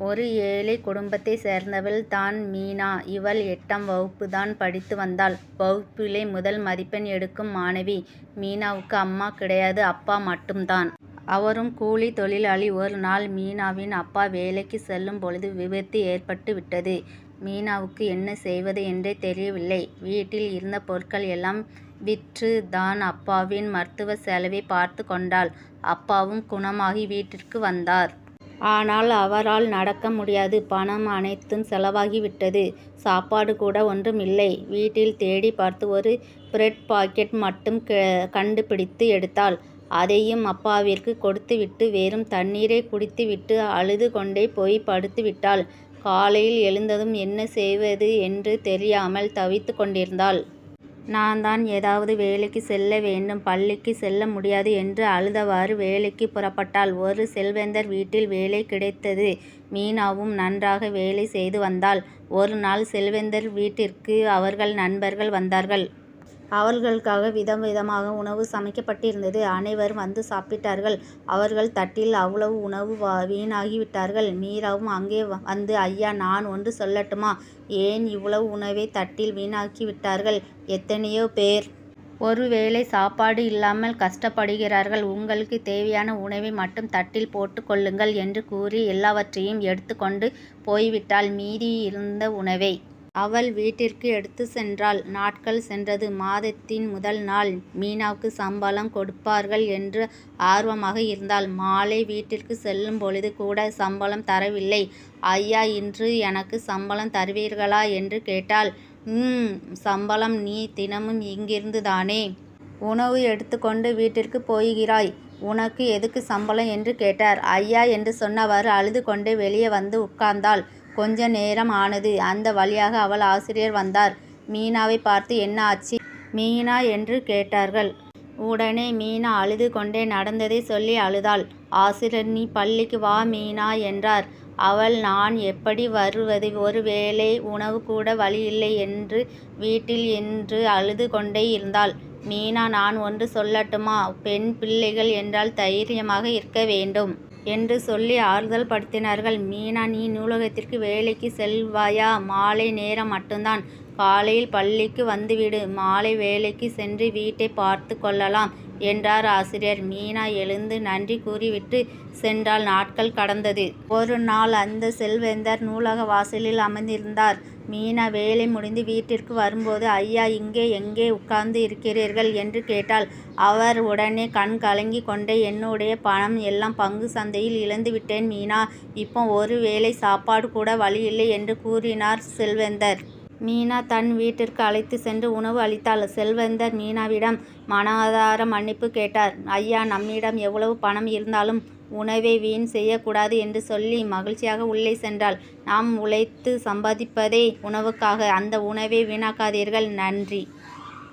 ஒரு ஏழை குடும்பத்தைச் சேர்ந்தவள் தான் மீனா. இவள் 8ஆம் வகுப்பு தான் படித்து வந்தாள். வகுப்பிலே முதல் மதிப்பெண் எடுக்கும் மாணவி. மீனாவுக்கு அம்மா கிடையாது, அப்பா மட்டும்தான். அவரும் கூலி தொழிலாளி. ஒரு நாள் மீனாவின் அப்பா வேலைக்கு செல்லும் பொழுது விபத்து ஏற்பட்டு விட்டது. மீனாவுக்கு என்ன செய்வது என்றே தெரியவில்லை. வீட்டில் இருந்த பொருட்கள் எல்லாம் விற்று தான் அப்பாவின் மருத்துவ செலவை பார்த்து கொண்டாள். அப்பாவும் குணமாகி வீட்டிற்கு வந்தார். ஆனால் அவரால் நடக்க முடியாது. பணம் அனைத்தும் செலவாகிவிட்டது. சாப்பாடு கூட ஒன்றுமில்லை. வீட்டில் தேடி பார்த்து ஒரு பிரெட் பாக்கெட் மட்டும் கண்டுபிடித்து எடுத்தாள். அதையும் அப்பாவிற்கு கொடுத்துவிட்டு வெறும் தண்ணீரை குடித்துவிட்டு அழுது கொண்டே போய் படுத்து விட்டாள். காலையில் எழுந்ததும் என்ன செய்வது என்று தெரியாமல் தவித்து கொண்டிருந்தாள். நான் தான் ஏதாவது வேலைக்கு செல்ல வேண்டும், பள்ளிக்கு செல்ல முடியாது என்று அழுதவாறு வேலைக்கு புறப்பட்டாள். ஒரு செல்வந்தர் வீட்டில் வேலை கிடைத்தது. மீனாவும் நன்றாக வேலை செய்து வந்தாள். ஒரு நாள் செல்வந்தர் வீட்டிற்கு அவர்கள் நண்பர்கள் வந்தார்கள். அவர்களுக்காக விதவிதமாக உணவு சமைக்கப்பட்டிருந்தது. அனைவரும் வந்து சாப்பிட்டார்கள். அவர்கள் தட்டில் அவ்வளவு உணவு வீணாகிவிட்டார்கள். மீராவும் அங்கே வந்து, ஐயா, நான் ஒன்று சொல்லட்டுமா? ஏன் இவ்வளவு உணவை தட்டில் வீணாக்கிவிட்டார்கள்? எத்தனையோ பேர் ஒருவேளை சாப்பாடு இல்லாமல் கஷ்டப்படுகிறார்கள். உங்களுக்கு தேவையான உணவை மட்டும் தட்டில் போட்டு கொள்ளுங்கள் என்று கூறி எல்லாவற்றையும் எடுத்து கொண்டு போய்விட்டாள். மீதி இருந்த உணவை அவள் வீட்டிற்கு எடுத்து சென்றாள். நாட்கள் சென்றது. மாதத்தின் முதல் நாள். மீனாவுக்கு சம்பளம் கொடுப்பார்கள் என்று ஆர்வமாக இருந்தாள். மாலை வீட்டிற்கு செல்லும் பொழுது கூட சம்பளம் தரவில்லை. ஐயா, இன்று எனக்கு சம்பளம் தருவீர்களா என்று கேட்டாள். சம்பளம் நீ தினமும் இங்கிருந்து தானே உணவு எடுத்துக்கொண்டு வீட்டிற்கு போகிறாய். உனக்கு எதுக்கு சம்பளம் என்று கேட்டார். ஐயா என்று சொன்னவாறு அழுது கொண்டே வெளியே வந்து உட்கார்ந்தாள். கொஞ்ச நேரம் ஆனது. அந்த வழியாக அவள் ஆசிரியர் வந்தார். மீனாவை பார்த்து, என்ன ஆச்சு மீனா என்று கேட்டார்கள். உடனே மீனா அழுது கொண்டே நடந்ததை சொல்லி அழுதாள். ஆசிரியர், நீ பள்ளிக்கு வா மீனா என்றார். அவள், நான் எப்படி வருவது? ஒரு வேளை உணவு கூட வழியில்லை என்று வீட்டில் என்று அழுது கொண்டே இருந்தாள். மீனா, நான் ஒன்று சொல்லட்டுமா? பெண் பிள்ளைகள் என்றால் தைரியமாக இருக்க வேண்டும் என்று சொல்லி ஆறுதல் படுத்தினார்கள். மீனா, நீ நூலகத்திற்கு வேலைக்கு செல்வாயா? மாலை நேரம் மட்டும்தான். காலையில் பள்ளிக்கு வந்துவிடு. மாலை வேலைக்கு சென்று வீட்டை பார்த்து கொள்ளலாம் என்றார் ஆசிரியர். மீனா எழுந்து நன்றி கூறிவிட்டு சென்றால். நாட்கள் கடந்தது. ஒரு நாள் அந்த செல்வந்தர் நூலக வாசலில் அமர்ந்திருந்தார். மீனா வேலை முடிந்து வீட்டிற்கு வரும்போது, ஐயா, இங்கே எங்கே உட்கார்ந்து இருக்கிறீர்கள் என்று கேட்டாள். அவர் உடனே கண் கலங்கி கொண்டே, என்னுடைய பணம் எல்லாம் பங்கு சந்தையில் இழந்து விட்டேன் மீனா. இப்போ ஒரு வேளை சாப்பாடு கூட வழியில்லை என்று கூறினார் செல்வந்தர். மீனா தன் வீட்டிற்கு அழைத்து சென்று உணவு அளித்தாள். செல்வந்தர் மீனாவிடம் மனதார மன்னிப்பு கேட்டார். ஐயா, நம்மிடம் எவ்வளவு பணம் இருந்தாலும் உணவை வீண் செய்யக்கூடாது என்று சொல்லி மகிழ்ச்சியாக உள்ளே சென்றாள். நாம் உழைத்து சம்பாதிப்பதே உணவுக்காக. அந்த உணவை வீணாக்காதீர்கள். நன்றி.